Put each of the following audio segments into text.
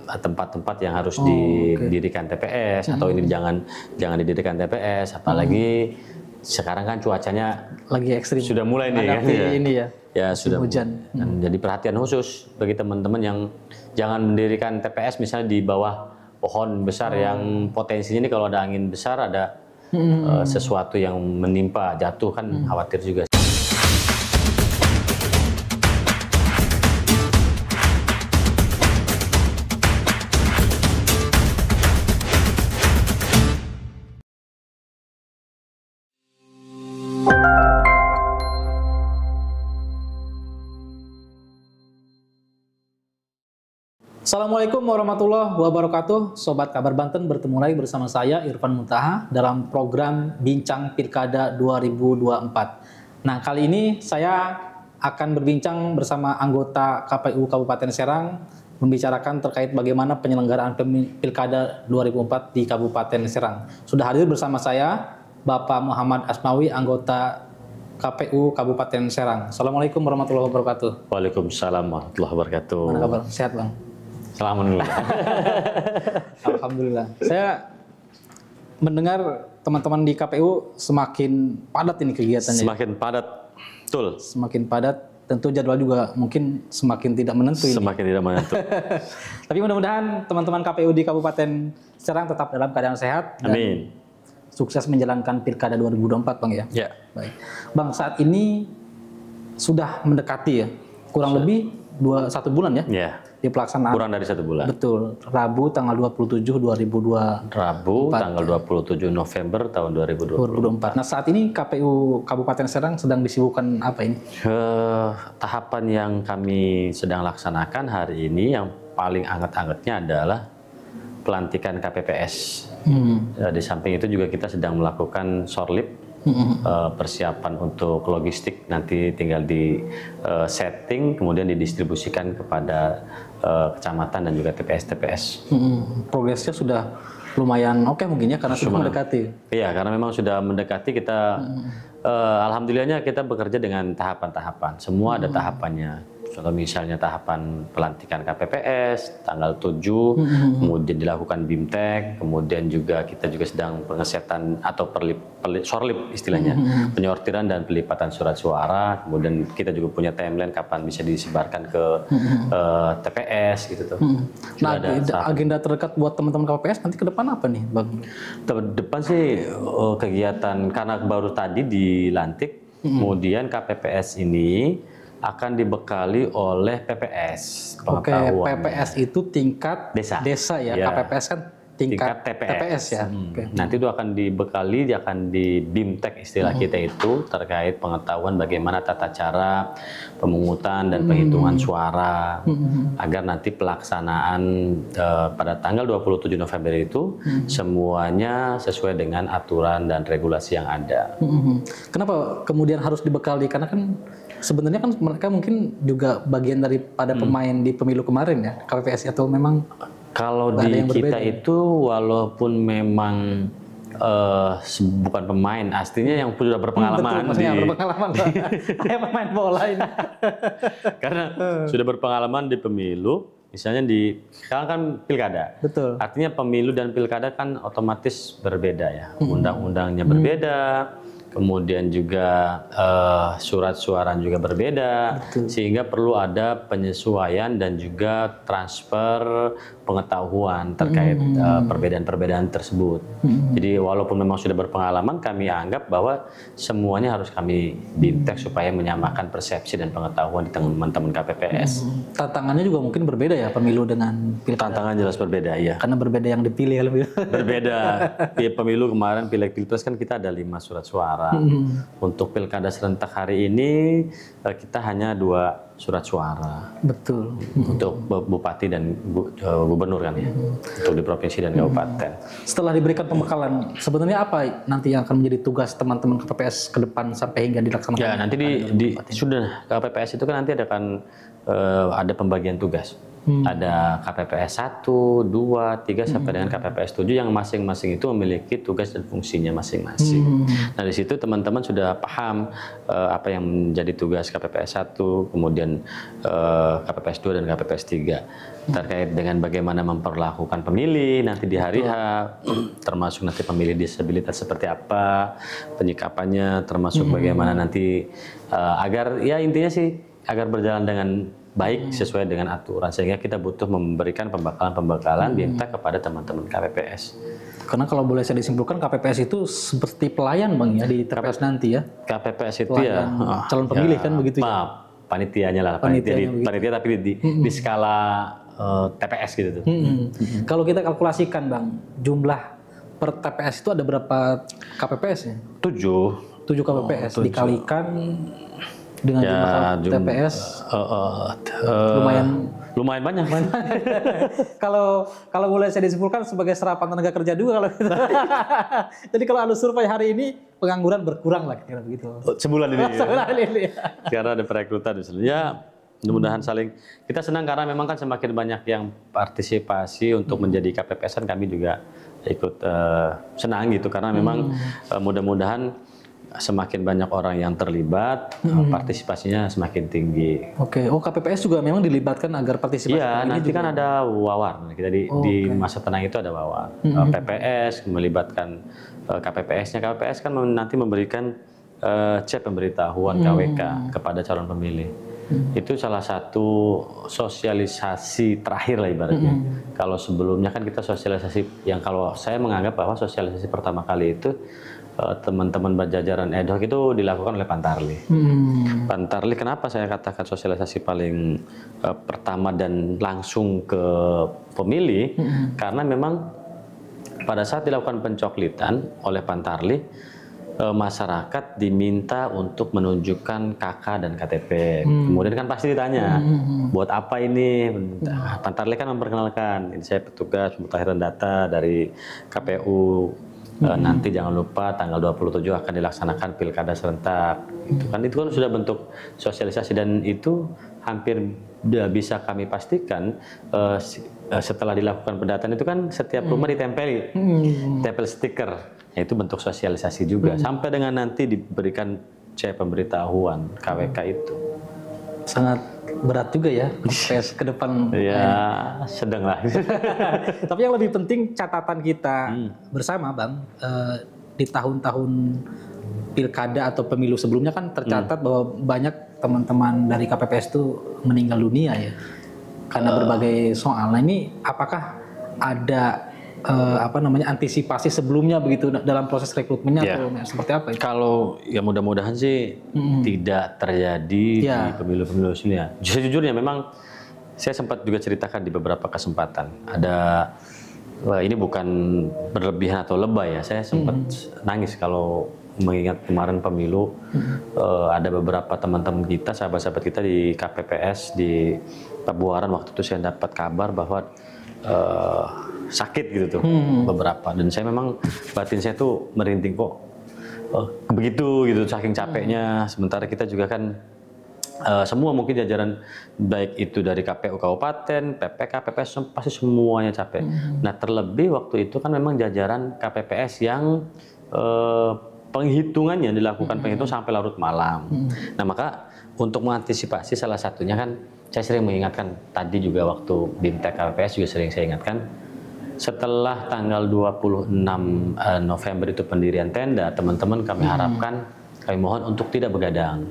tempat-tempat yang harus didirikan TPS atau ini jangan didirikan TPS, apalagi sekarang kan cuacanya lagi ekstrim. Sudah mulai nih kan ini ya. Ya sudah hujan. Dan jadi perhatian khusus bagi teman-teman yang jangan mendirikan TPS misalnya di bawah pohon besar yang potensinya ini kalau ada angin besar ada sesuatu yang menimpa jatuh kan khawatir juga. Assalamualaikum warahmatullahi wabarakatuh. Sobat Kabar Banten, bertemu lagi bersama saya Irfan Muntaha dalam program Bincang Pilkada 2024. Nah, kali ini saya akan berbincang bersama anggota KPU Kabupaten Serang membicarakan terkait bagaimana penyelenggaraan Pilkada 2004 di Kabupaten Serang. Sudah hadir bersama saya Bapak Muhammad Asmawi, anggota KPU Kabupaten Serang. Assalamualaikum warahmatullahi wabarakatuh. Waalaikumsalam warahmatullahi wabarakatuh. Mana kabar? Sehat, Bang? Alhamdulillah. Alhamdulillah. Saya mendengar teman-teman di KPU semakin padat ini kegiatannya. Semakin padat, betul. Semakin padat, tentu jadwal juga mungkin semakin tidak menentu ini. Semakin tidak menentu. Tapi mudah-mudahan teman-teman KPU di Kabupaten Serang tetap dalam keadaan sehat dan sukses menjalankan Pilkada 2024, Bang ya. Ya. Baik. Bang, saat ini sudah mendekati ya, kurang lebih 1 bulan ya. Ya. Di pelaksanaan. Kurang dari 1 bulan. Betul. Rabu tanggal 27 2002. Rabu tanggal 27 November tahun 2024. Nah, saat ini KPU Kabupaten Serang sedang disibukkan apa ini? Tahapan yang kami sedang laksanakan hari ini yang paling anget-angetnya adalah pelantikan KPPS. Di samping itu juga kita sedang melakukan sorlip. Persiapan untuk logistik nanti tinggal di setting kemudian didistribusikan kepada kecamatan dan juga TPS-TPS. Progresnya sudah lumayan oke mungkin ya karena sudah mendekati. Iya, karena memang sudah mendekati kita alhamdulillahnya kita bekerja dengan tahapan-tahapan. Semua ada tahapannya. Contoh misalnya tahapan pelantikan KPPS tanggal 7, kemudian dilakukan BIMTEK, kemudian juga kita juga sedang pengesetan atau sorlip istilahnya, penyortiran dan pelipatan surat suara, kemudian kita juga punya timeline kapan bisa disebarkan ke TPS gitu tuh. Nah, agenda terdekat buat teman-teman KPPS nanti ke depan apa nih, Bang? Depan sih kegiatan karena baru tadi dilantik, kemudian KPPS ini akan dibekali oleh PPS. Oke, PPS itu tingkat desa ya. KPPS kan tingkat TPS ya. Nanti itu akan dibekali, akan di BIMTEK istilah kita itu terkait pengetahuan bagaimana tata cara pemungutan dan penghitungan suara agar nanti pelaksanaan pada tanggal 27 November itu semuanya sesuai dengan aturan dan regulasi yang ada. Kenapa kemudian harus dibekali? Karena kan sebenarnya kan mereka mungkin juga bagian daripada pemain di pemilu kemarin ya, KPPS, atau memang kalau di kita itu walaupun memang bukan pemain, aslinya yang sudah berpengalaman. Betul, berpengalaman kayak pemain bola ini. Karena sudah berpengalaman di pemilu, misalnya sekarang kan pilkada. Betul. Artinya pemilu dan pilkada kan otomatis berbeda ya, undang-undangnya berbeda. Kemudian juga surat suara juga berbeda, sehingga perlu ada penyesuaian dan juga transfer pengetahuan terkait perbedaan-perbedaan tersebut. Jadi walaupun memang sudah berpengalaman, kami anggap bahwa semuanya harus kami BIMTEK supaya menyamakan persepsi dan pengetahuan di teman-teman KPPS. Tantangannya juga mungkin berbeda ya pemilu dengan pilkada. Tantangan jelas berbeda ya. Karena berbeda yang dipilih lebih. Berbeda. Di pemilu kemarin Pilek-Pilpres kan kita ada 5 surat suara. Untuk pilkada serentak hari ini kita hanya 2 surat suara. Betul. Untuk bupati dan gubernur kan ya. Untuk di provinsi dan kabupaten. Setelah diberikan pembekalan, sebenarnya apa nanti yang akan menjadi tugas teman-teman KPPS ke depan sampai hingga dilaksanakan? Ya nanti sudah KPPS itu kan nanti ada pembagian tugas. Ada KPPS 1, 2, 3 sampai dengan KPPS 7 yang masing-masing itu memiliki tugas dan fungsinya masing-masing. Nah, di situ teman-teman sudah paham apa yang menjadi tugas KPPS 1, kemudian KPPS 2 dan KPPS 3 terkait dengan bagaimana memperlakukan pemilih nanti di hari H, termasuk nanti pemilih disabilitas seperti apa penyikapannya, termasuk bagaimana nanti agar ya intinya sih agar berjalan dengan baik sesuai dengan aturan, sehingga kita butuh memberikan pembekalan BIMTEK kepada teman-teman KPPS. Karena kalau boleh saya disimpulkan, KPPS itu seperti pelayan Bang ya di TPS nanti ya. KPPS itu pelayan calon pemilih kan begitu ya. Panitianya lah, panitia tapi di skala TPS gitu tuh. Kalau kita kalkulasikan Bang, jumlah per TPS itu ada berapa KPPS ya? 7 KPPS dikalikan dengan jumlah TPS lumayan banyak. kalau boleh saya disimpulkan sebagai serapan tenaga kerja juga kalau gitu. Jadi kalau Anu survei hari ini pengangguran berkurang lah kira begitu. Sebulan ini. Sebulan ini. Karena ada perekrutan di sini. Ya, mudah-mudahan saling. Kita senang karena memang kan semakin banyak yang partisipasi untuk menjadi KPPS, kan kami juga ikut senang gitu karena memang mudah-mudahan semakin banyak orang yang terlibat, partisipasinya semakin tinggi. Oke, KPPS juga memang dilibatkan agar partisipasi. Iya, nanti kan ada wawar. Kita di masa tenang itu ada wawar. PPS melibatkan KPPS-nya. KPPS kan nanti memberikan cek pemberitahuan KWK kepada calon pemilih. Itu salah satu sosialisasi terakhir lah ibaratnya. Kalau sebelumnya kan kita sosialisasi yang kalau saya menganggap bahwa sosialisasi pertama kali itu teman-teman jajaran ad hoc itu dilakukan oleh Pantarli. Pantarli kenapa saya katakan sosialisasi paling pertama dan langsung ke pemilih? Karena memang pada saat dilakukan pencoklitan oleh Pantarli, masyarakat diminta untuk menunjukkan KK dan KTP. Kemudian kan pasti ditanya, buat apa ini? Pantarli kan memperkenalkan, ini saya petugas pemutahiran data dari KPU. Nanti jangan lupa tanggal 27 akan dilaksanakan pilkada serentak. Itu kan sudah bentuk sosialisasi dan itu hampir bisa kami pastikan setelah dilakukan pendataan itu kan setiap rumah ditempeli tempel stiker. Itu bentuk sosialisasi juga sampai dengan nanti diberikan cek pemberitahuan KWK itu. Sangat berat juga ya proses ke depan. Ya, sedang lah. Tapi yang lebih penting catatan kita bersama Bang, di tahun-tahun pilkada atau pemilu sebelumnya kan tercatat bahwa banyak teman-teman dari KPPS itu meninggal dunia ya karena berbagai soal. Nah ini apakah ada antisipasi sebelumnya begitu dalam proses rekrutmennya atau seperti apa? Kalau ya mudah-mudahan sih tidak terjadi di pemilu-pemilu sini ya. Sejujurnya memang saya sempat juga ceritakan di beberapa kesempatan. Ini bukan berlebihan atau lebay ya. Saya sempat nangis kalau mengingat kemarin pemilu ada beberapa teman-teman kita, sahabat-sahabat kita di KPPS di Pabuaran waktu itu saya dapat kabar bahwa sakit gitu tuh beberapa, dan saya memang batin saya tuh merinding kok begitu gitu saking capeknya. Sementara kita juga kan semua mungkin jajaran baik itu dari KPU Kabupaten, PPK, PPS pasti semuanya capek. Nah terlebih waktu itu kan memang jajaran KPPS yang penghitungannya dilakukan penghitung sampai larut malam. Nah maka untuk mengantisipasi salah satunya kan saya sering mengingatkan tadi juga waktu BIMTEK KPPS juga sering saya ingatkan, setelah tanggal 26 November itu pendirian tenda, teman-teman kami harapkan, kami mohon untuk tidak begadang.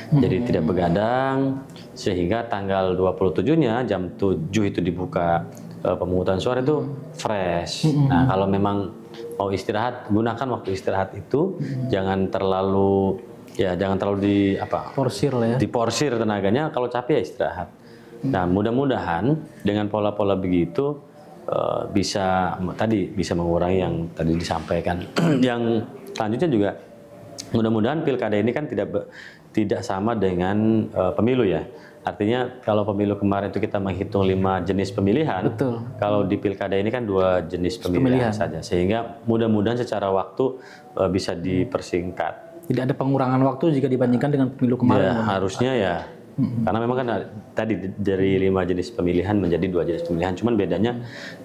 Jadi tidak begadang sehingga tanggal 27-nya jam 7 itu dibuka pemungutan suara itu fresh. Nah kalau memang mau istirahat, gunakan waktu istirahat itu, jangan terlalu diporsir tenaganya. Kalau capek ya istirahat. Nah mudah-mudahan dengan pola-pola begitu bisa mengurangi yang tadi disampaikan. Yang selanjutnya juga mudah-mudahan pilkada ini kan tidak sama dengan pemilu ya. Artinya kalau pemilu kemarin itu kita menghitung 5 jenis pemilihan, betul. Kalau di pilkada ini kan 2 jenis pemilihan saja, sehingga mudah-mudahan secara waktu bisa dipersingkat. Tidak ada pengurangan waktu jika dibandingkan dengan pemilu kemarin. Ya, harusnya ya Karena memang kan tadi dari 5 jenis pemilihan menjadi 2 jenis pemilihan. Cuman bedanya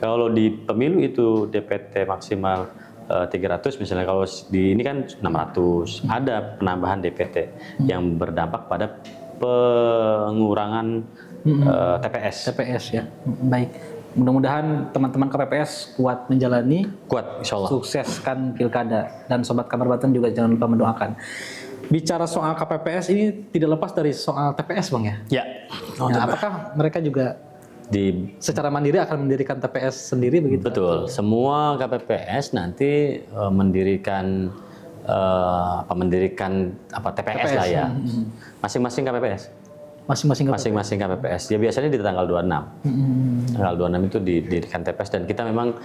kalau di pemilu itu DPT maksimal 300 misalnya, kalau di ini kan 600. Ada penambahan DPT yang berdampak pada pengurangan TPS. TPS ya. Baik. Mudah-mudahan teman-teman KPPS kuat menjalani, Kuat, insya Allah. sukseskan pilkada, dan Sobat Kabar Banten juga jangan lupa mendoakan. Bicara soal KPPS ini tidak lepas dari soal TPS, Bang ya. Ya. Nah, apakah mereka juga secara mandiri akan mendirikan TPS sendiri begitu? Betul. Semua KPPS nanti mendirikan TPS lah ya. Masing-masing KPPS. Masing-masing KPPS. Ya biasanya di tanggal 26. Tanggal 26 itu didirikan TPS, dan kita memang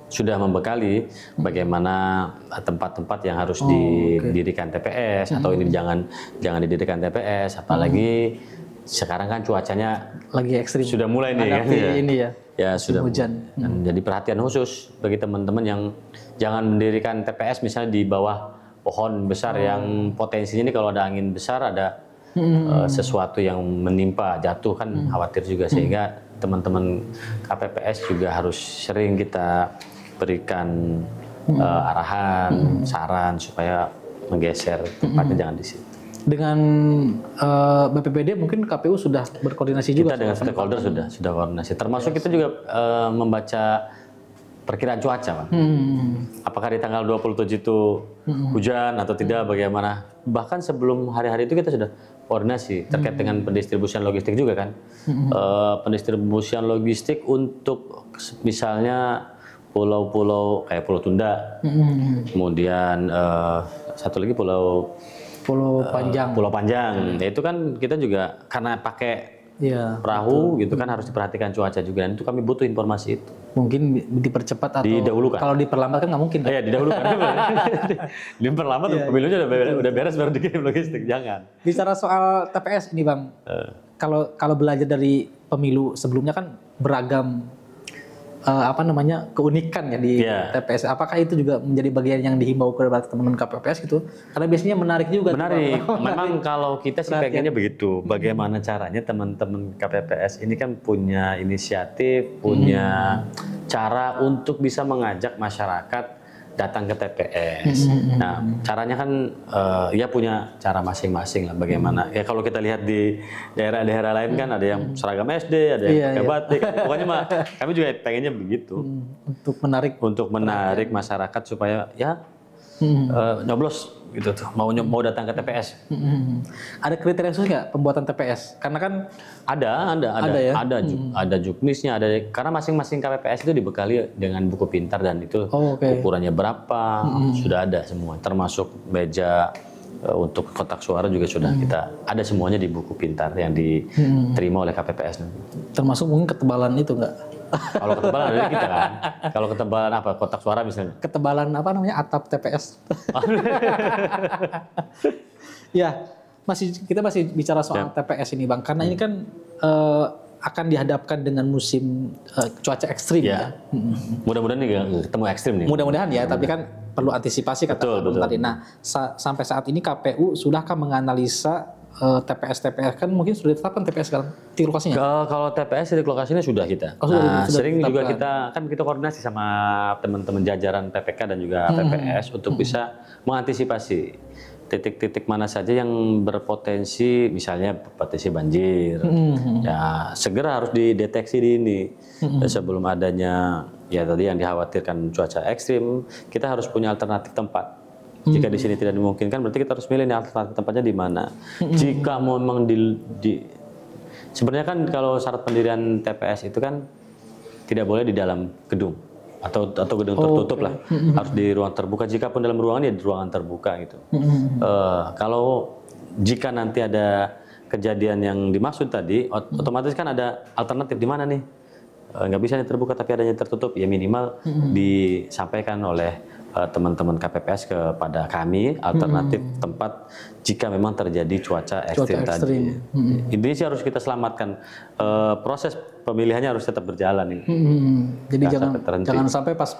sudah membekali bagaimana tempat-tempat yang harus didirikan TPS, atau ini jangan didirikan TPS, apalagi sekarang kan cuacanya lagi ekstrim. Sudah mulai nih kan ini ya. Ya sudah hujan. Dan jadi perhatian khusus bagi teman-teman yang jangan mendirikan TPS misalnya di bawah pohon besar yang potensinya ini kalau ada angin besar, ada sesuatu yang menimpa, jatuh kan khawatir juga, sehingga teman-teman KPPS juga harus sering kita berikan arahan, saran supaya menggeser tempatnya jangan di situ. Dengan BPBD mungkin KPU sudah berkoordinasi juga. Kita dengan stakeholder sudah koordinasi. Termasuk kita juga membaca perkiraan cuaca, Pak. Apakah di tanggal 27 itu hujan atau tidak, bagaimana? Bahkan sebelum hari-hari itu kita sudah koordinasi terkait dengan pendistribusian logistik juga kan. Pendistribusian logistik untuk misalnya pulau-pulau kayak Pulau Tunda, kemudian satu lagi Pulau Panjang. Ya, itu kan kita juga karena pakai perahu gitu kan, harus diperhatikan cuaca juga, dan itu kami butuh informasi itu. Mungkin dipercepat atau didahulukan. Kalau diperlambat kan nggak mungkin. Iya, didahulukan. Diperlambat pemilunya udah beres baru dikirim logistik, jangan. Bicara soal TPS ini, Bang. Kalau belajar dari pemilu sebelumnya kan beragam keunikan ya di TPS. Apakah itu juga menjadi bagian yang dihimbau kepada teman-teman KPPS gitu? Karena biasanya menarik juga. Menarik. Memang kalau kita sih pengennya begitu. Bagaimana caranya teman-teman KPPS ini kan punya inisiatif, punya cara untuk bisa mengajak masyarakat datang ke TPS. Nah, caranya kan ya punya cara masing-masing lah bagaimana. Ya kalau kita lihat di daerah-daerah lain kan ada yang seragam SD, ada yang pakai batik. Pokoknya mah kami juga pengennya begitu. Untuk menarik masyarakat supaya ya nyoblos gitu tuh, mau datang ke TPS. Ada kriteria khusus nggak pembuatan TPS? Karena kan ada juknisnya, karena masing-masing KPPS itu dibekali dengan buku pintar, dan itu ukurannya berapa sudah ada semua, termasuk meja untuk kotak suara juga sudah kita ada semuanya di buku pintar yang diterima oleh KPPS nanti. Termasuk mungkin ketebalan itu nggak? Kalau ketebalan dari kita kan. Kalau ketebalan apa? Kotak suara misalnya. Ketebalan atap TPS. Ya, kita masih bicara soal TPS ini, Bang. Karena ini kan akan dihadapkan dengan musim cuaca ekstrim ya. Mudah-mudahan nih ketemu ekstrim nih. Mudah-mudahan ya, tapi kan perlu antisipasi kata Bang tadi. Nah, sampai saat ini KPU sudahkah menganalisa TPS kan mungkin sudah ditetapkan TPS sekarang titik lokasinya? Kalau TPS titik lokasinya sudah kita. Sering juga kita koordinasi sama teman-teman jajaran PPK dan juga PPS untuk bisa mengantisipasi titik-titik mana saja yang berpotensi, misalnya potensi banjir. Ya segera harus dideteksi dini sebelum adanya ya tadi yang dikhawatirkan cuaca ekstrim. Kita harus punya alternatif tempat. Jika di sini tidak dimungkinkan, berarti kita harus milih nih alternatif tempatnya di mana. Jika memang sebenarnya kan kalau syarat pendirian TPS itu kan tidak boleh di dalam gedung atau gedung tertutup lah, harus di ruang terbuka. Jika pun dalam ruangan ya di ruangan terbuka gitu. Kalau jika nanti ada kejadian yang dimaksud tadi, otomatis kan ada alternatif di mana nih? Nggak bisa nih terbuka tapi adanya tertutup, ya minimal disampaikan oleh teman-teman KPPS kepada kami alternatif tempat jika memang terjadi cuaca ekstrim tadi. Ini sih harus kita selamatkan. Proses pemilihannya harus tetap berjalan ini. Jadi jangan sampai pas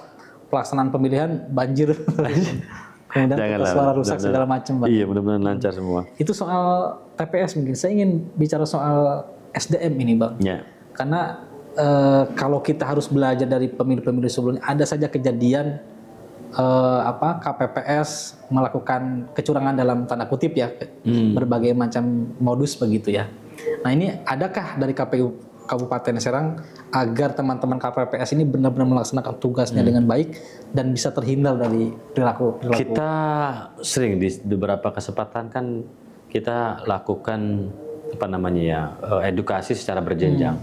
pelaksanaan pemilihan banjir. kemudian Janganlah, suara rusak benar-benar. segala macam, Bang. Iya, mudah-mudahan lancar semua. Itu soal TPS mungkin. Saya ingin bicara soal SDM ini, Bang. Ya. Karena kalau kita harus belajar dari pemilu-pemilu sebelumnya, ada saja kejadian KPPS melakukan kecurangan dalam tanda kutip ya, berbagai macam modus begitu ya. Nah ini adakah dari KPU Kabupaten Serang agar teman-teman KPPS ini benar-benar melaksanakan tugasnya dengan baik dan bisa terhindar dari perilaku? Kita sering di beberapa kesempatan kan kita lakukan edukasi secara berjenjang.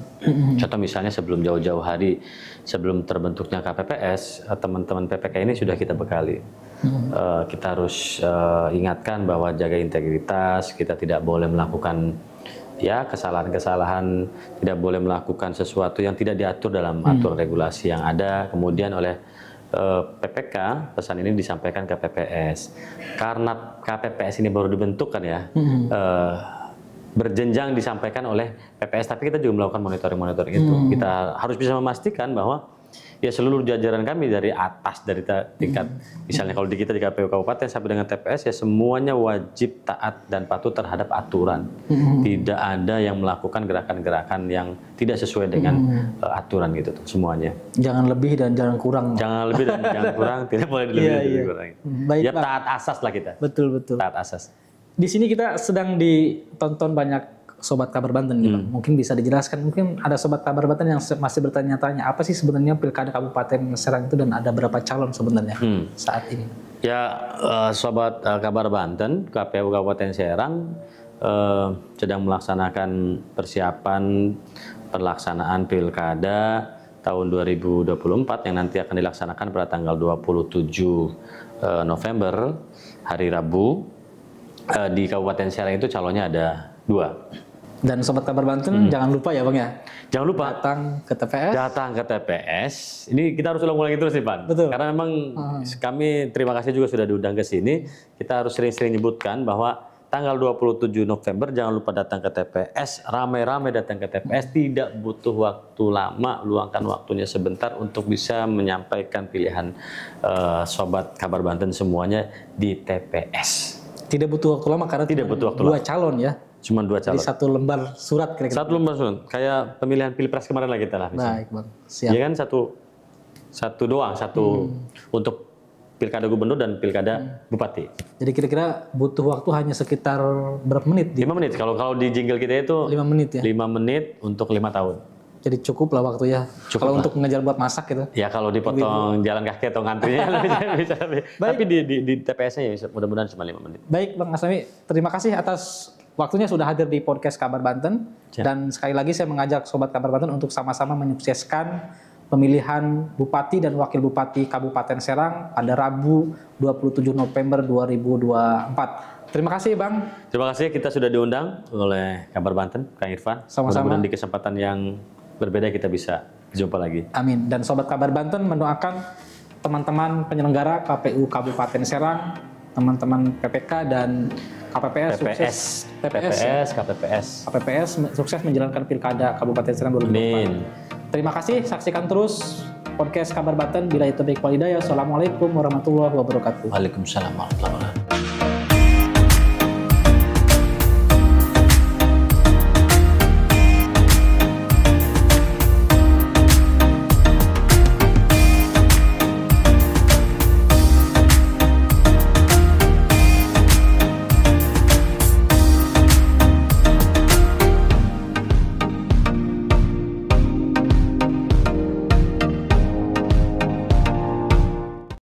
Contoh misalnya sebelum jauh-jauh hari sebelum terbentuknya KPPS, teman-teman PPK ini sudah kita bekali. Kita harus ingatkan bahwa jaga integritas, kita tidak boleh melakukan kesalahan-kesalahan, tidak boleh melakukan sesuatu yang tidak diatur dalam aturan regulasi yang ada. Kemudian oleh PPK, pesan ini disampaikan ke PPS. Karena KPPS ini baru dibentuk kan ya, berjenjang disampaikan oleh PPS, tapi kita juga melakukan monitoring itu. Kita harus bisa memastikan bahwa ya seluruh jajaran kami dari atas, dari tingkat misalnya kalau di kita di KPU Kabupaten sampai dengan TPS ya semuanya wajib taat dan patuh terhadap aturan. Tidak ada yang melakukan gerakan-gerakan yang tidak sesuai dengan aturan gitu semuanya. Jangan lebih dan jangan kurang. Jangan lebih dan jangan kurang, tidak boleh lebih dan kurang. Baik, ya taat asas lah kita. Betul. Taat asas. Di sini kita sedang ditonton banyak Sobat Kabar Banten gitu. Mungkin bisa dijelaskan, mungkin ada Sobat Kabar Banten yang masih bertanya-tanya apa sih sebenarnya Pilkada Kabupaten Serang itu dan ada berapa calon sebenarnya saat ini? Ya, Sobat Kabar Banten, KPU Kabupaten Serang sedang melaksanakan persiapan pelaksanaan Pilkada tahun 2024 yang nanti akan dilaksanakan pada tanggal 27 November, hari Rabu. Di Kabupaten Serang itu calonnya ada 2. Dan Sobat Kabar Banten jangan lupa ya Bang ya. Jangan lupa datang ke TPS. Datang ke TPS. Ini kita harus ulang-ulangi terus nih Pan. Betul. Karena memang kami terima kasih juga sudah diundang ke sini. Kita harus sering-sering nyebutkan bahwa tanggal 27 November jangan lupa datang ke TPS. Ramai-ramai datang ke TPS. Tidak butuh waktu lama. Luangkan waktunya sebentar untuk bisa menyampaikan pilihan Sobat Kabar Banten semuanya di TPS. Tidak butuh waktu lama karena tidak butuh waktu 2 calon ya. Cuma 2 calon. Jadi 1 lembar surat kira-kira. 1 lembar surat. Kayak pemilihan Pilpres kemarin lah kita lah. Baik Bang, siap. Ya kan satu doang, untuk Pilkada Gubernur dan Pilkada Bupati. Jadi kira-kira butuh waktu hanya sekitar berapa menit? 5 menit. Kalau di jingle kita itu 5 menit ya. 5 menit untuk 5 tahun. Jadi cukup lah waktunya. Kalau untuk mengejar buat masak gitu. Ya kalau dipotong jalan kaki atau ngantrinya bisa lebih. Tapi di TPS-nya ya mudah-mudahan cuma 5 menit. Baik Bang Asami, terima kasih atas waktunya sudah hadir di podcast Kabar Banten. Dan sekali lagi saya mengajak Sobat Kabar Banten untuk sama-sama menyukseskan pemilihan Bupati dan Wakil Bupati Kabupaten Serang pada Rabu 27 November 2024. Terima kasih Bang. Terima kasih, kita sudah diundang oleh Kabar Banten, Kang Irfan. Sama-sama. Mudah-mudahan di kesempatan yang berbeda kita bisa jumpa lagi. Amin. Dan Sobat Kabar Banten mendoakan teman-teman penyelenggara KPU Kabupaten Serang, teman-teman PPK dan KPPS sukses menjalankan Pilkada Kabupaten Serang 2024. Amin. Terima kasih, saksikan terus podcast Kabar Banten. Bila itu baik walhidayah. Assalamualaikum warahmatullahi wabarakatuh. Waalaikumsalam warahmatullahi wabarakatuh.